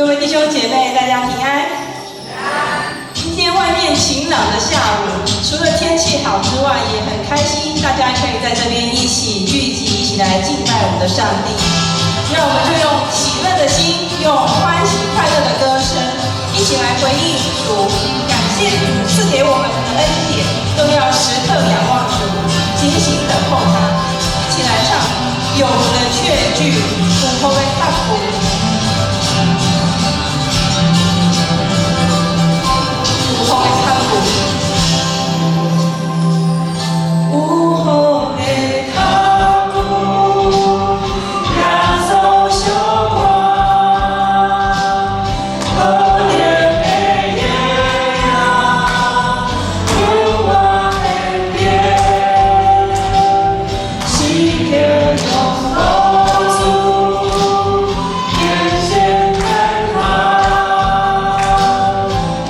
各位弟兄姐妹，大家平安。今天外面晴朗的下午，除了天气好之外，也很开心，大家可以在这边一起聚集，一起来敬拜我们的上帝。那我们就用喜乐的心，用欢喜快乐的歌声，一起来回应主，感谢主赐给我们的恩典，都要时刻仰望主，精心等候他。一起来唱永的确据，午后的看谱。午后的看谱。午后的看谱，亚洲小光，可怜的夜呀，有我的边，喜悦中露出天线看好，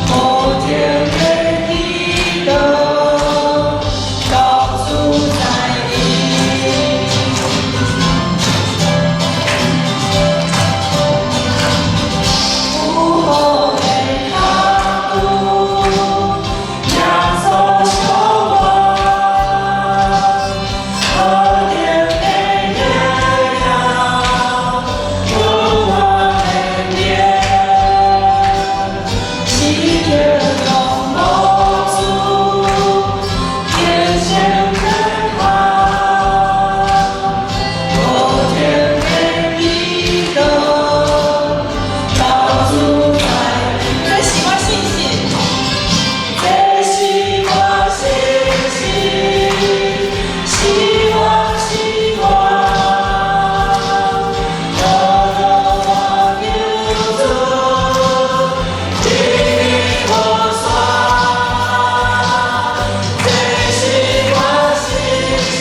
某天美丽的到处在你。午后的看谱，亚洲小光，可怜的夜呀，有我的脸，喜悦中露出天线真好，某天美丽的到处在你。最喜欢星星，最喜欢星星，希望希望，我的望留住，你我双。最喜欢星星，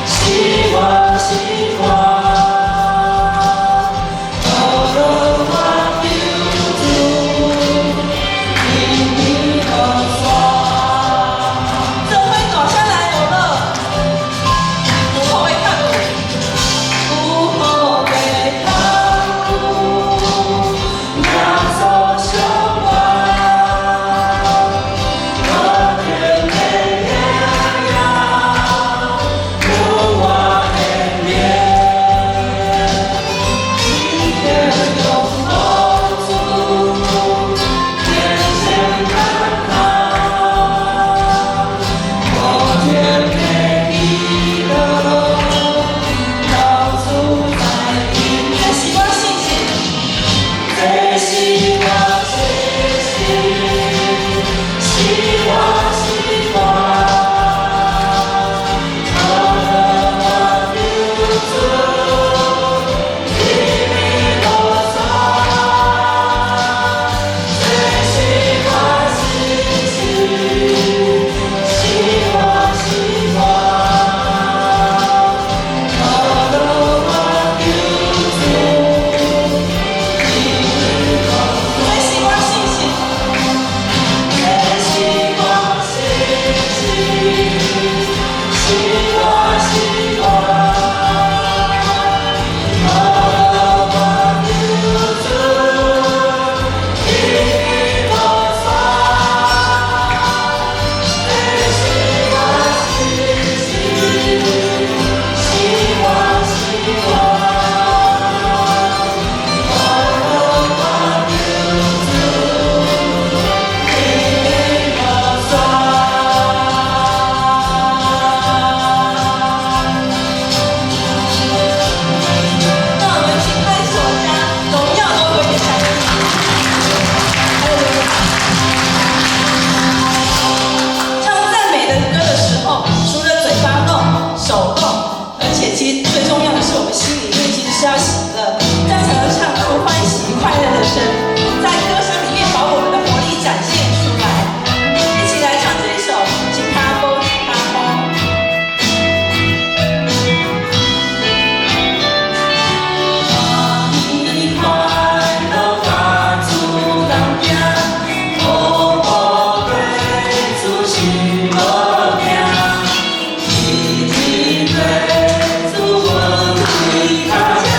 希望希望，我的望留住，你我双。这会走下来有了，午后会看谱，午后会看谱，亚洲小光，可怜的夜呀，有我的脸，喜悦中露出天线看好，某天美丽的到处在你。最喜欢星星，最喜欢星星，希望希望，我的望留住，你我双。最喜欢星星，希望希望，我的望留住，你我双。最喜欢星星，最喜欢星星，希望希望，我的望留住，你我双。最喜欢星星，希望希望，我的望留住，你我双。让我们请拍手家，荣耀都归给上帝。还有唱赞美的歌的时候，除了嘴巴动、手动，而且其实最重要的是我们心里面其实是要喜乐，这样才能唱出欢喜快乐的声，在歌声里面把我们的活力展现出来。一起来唱这一首《吉他包吉他包》。欢喜快乐发出人命，好好对主心乐命，一起对主问归大家。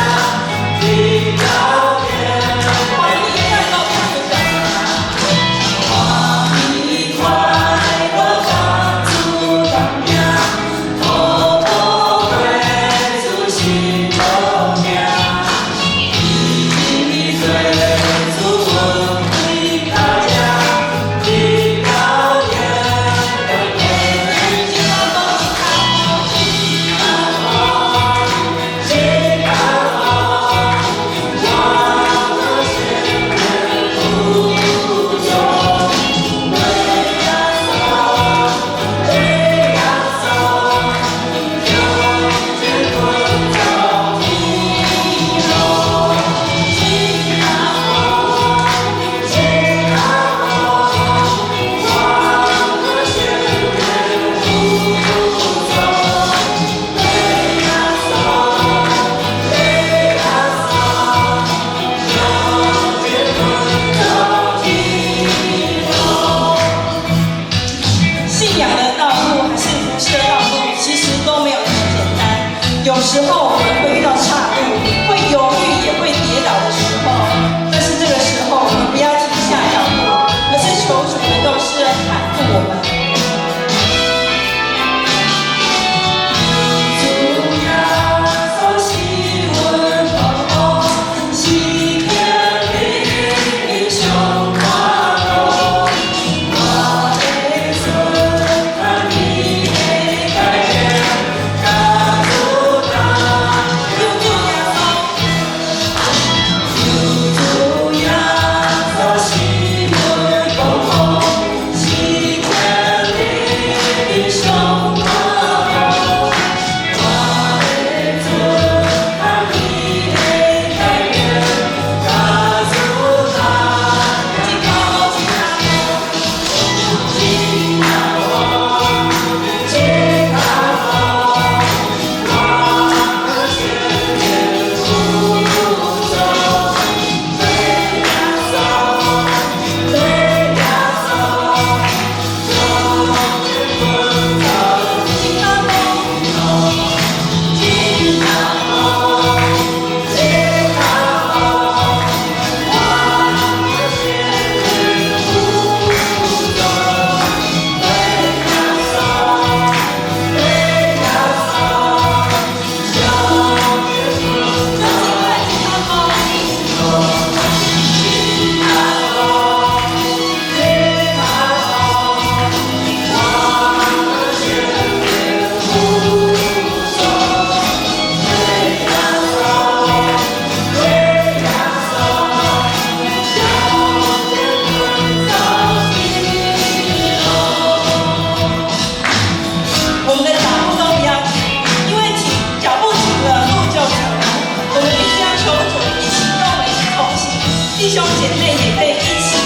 弟兄姐妹也可以一起走，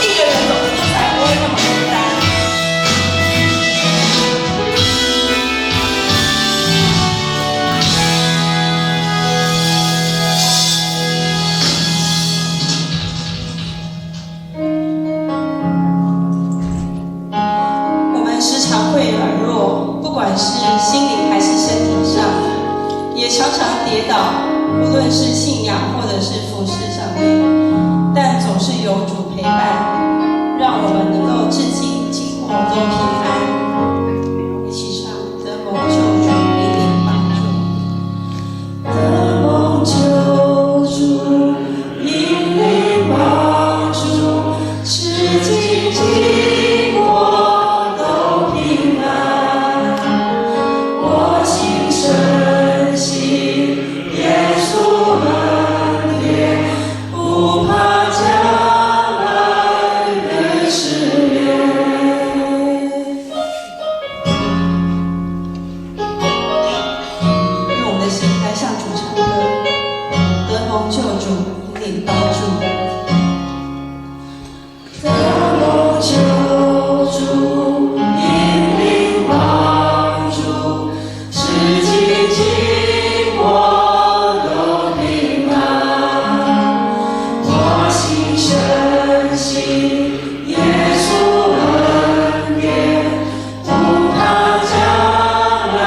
一个人走的路才不会那么孤单。我们时常会软弱，不管是心灵还是身体上，也常常跌倒，无论是信仰或者是服事上面，但总是有主陪伴，让我们能够至今经过都平安。一起唱，得蒙救主引领帮助，得蒙救主引领帮助，至今经过都平安。我心深信耶稣恩典，不怕将来的试炼。用我们的心来向主唱歌，得蒙救主引领帮助，得蒙救主引领帮助，至今经过都平安。我心深信耶稣恩典，不怕将来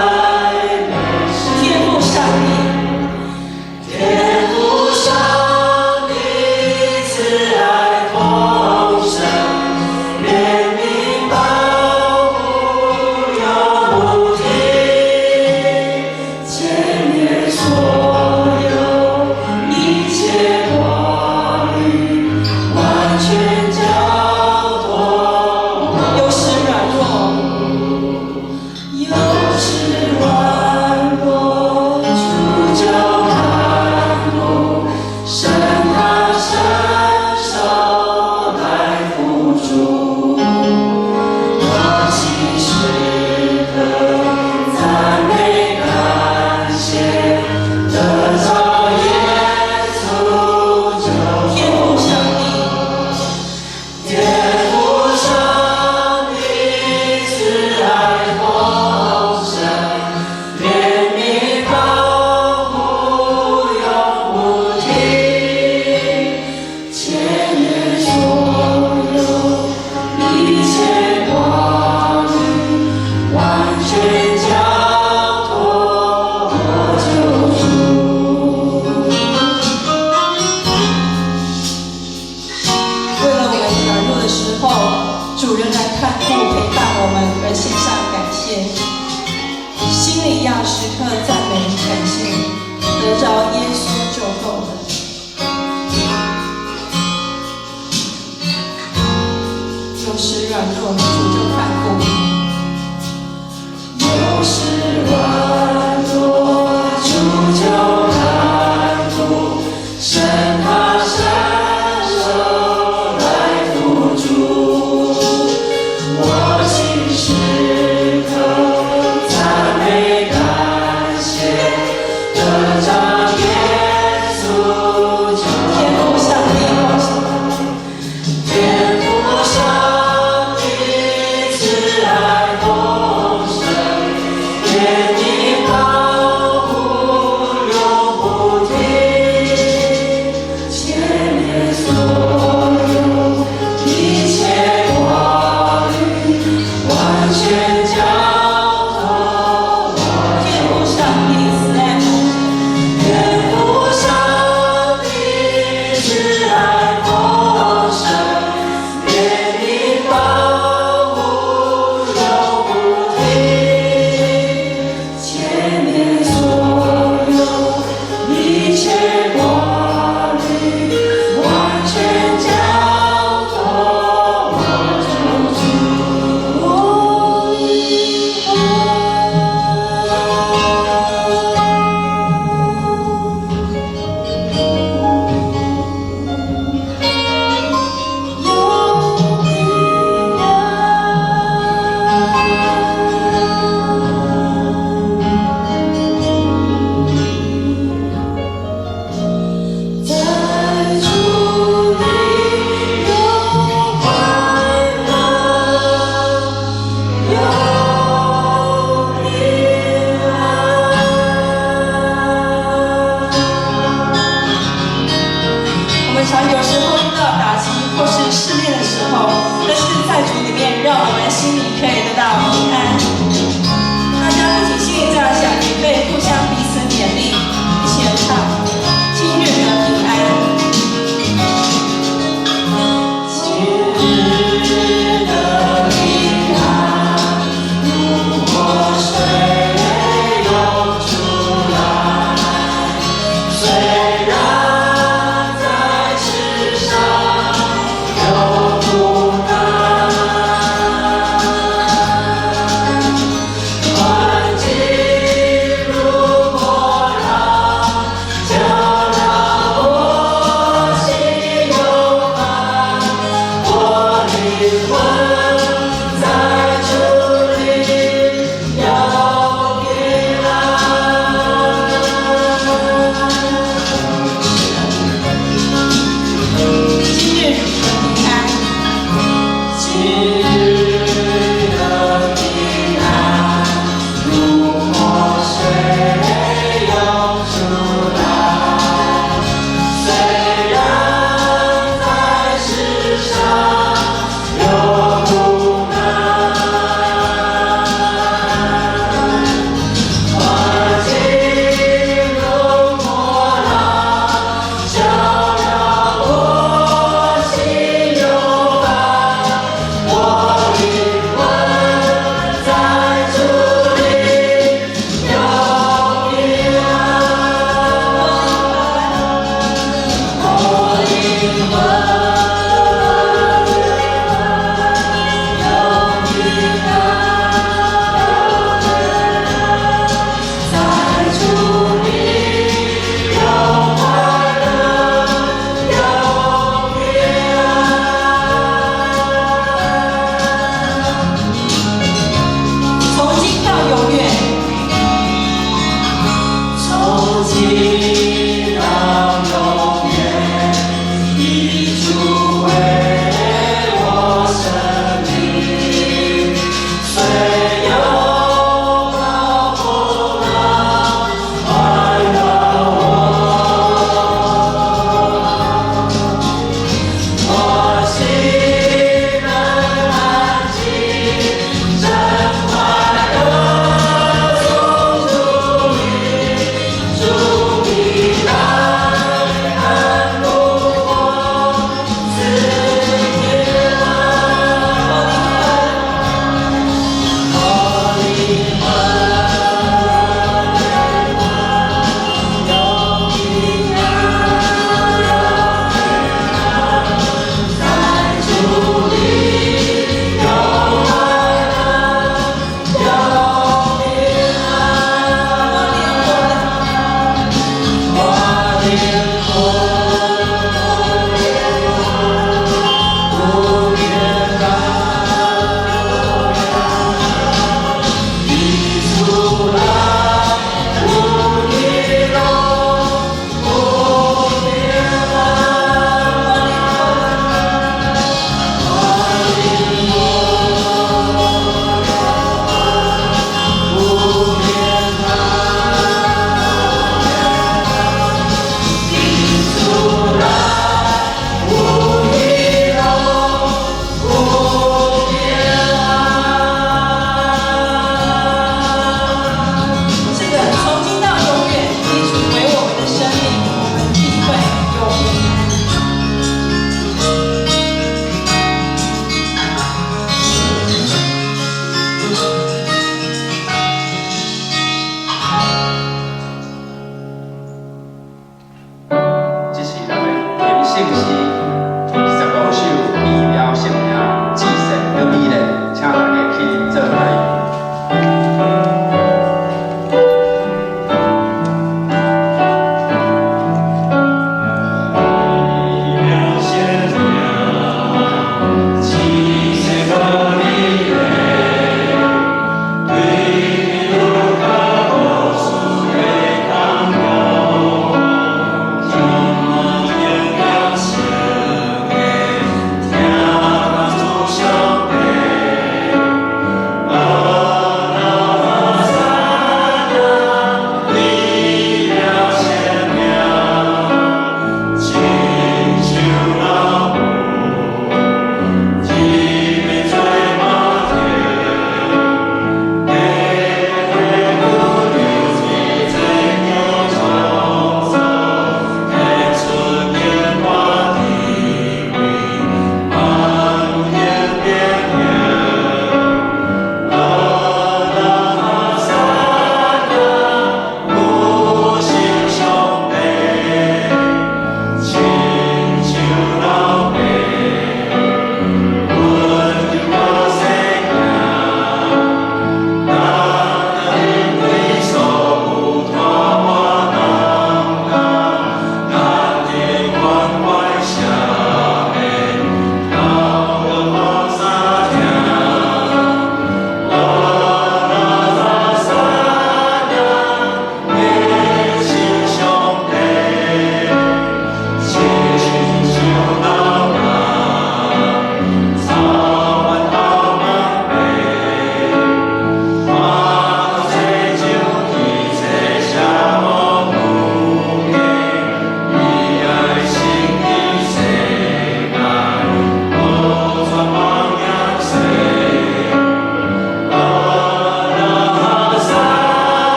的试炼。天父上帝，天父上帝慈爱丰盛，怜悯保护永不停，千年所有一切话语，完全交托。有时软弱，有时软弱，主就看顾，伸他伸手来扶助。我心时刻赞美感谢，得着耶稣救。天父上帝，天父上帝慈爱丰盛，怜悯保护永不停，千年所有一切话语，完全交托我救主。为了我们软弱的时候，主仍然看顾陪伴我们而献上感谢，心里要时刻赞美感谢，得着耶稣就够了。有时软弱，主就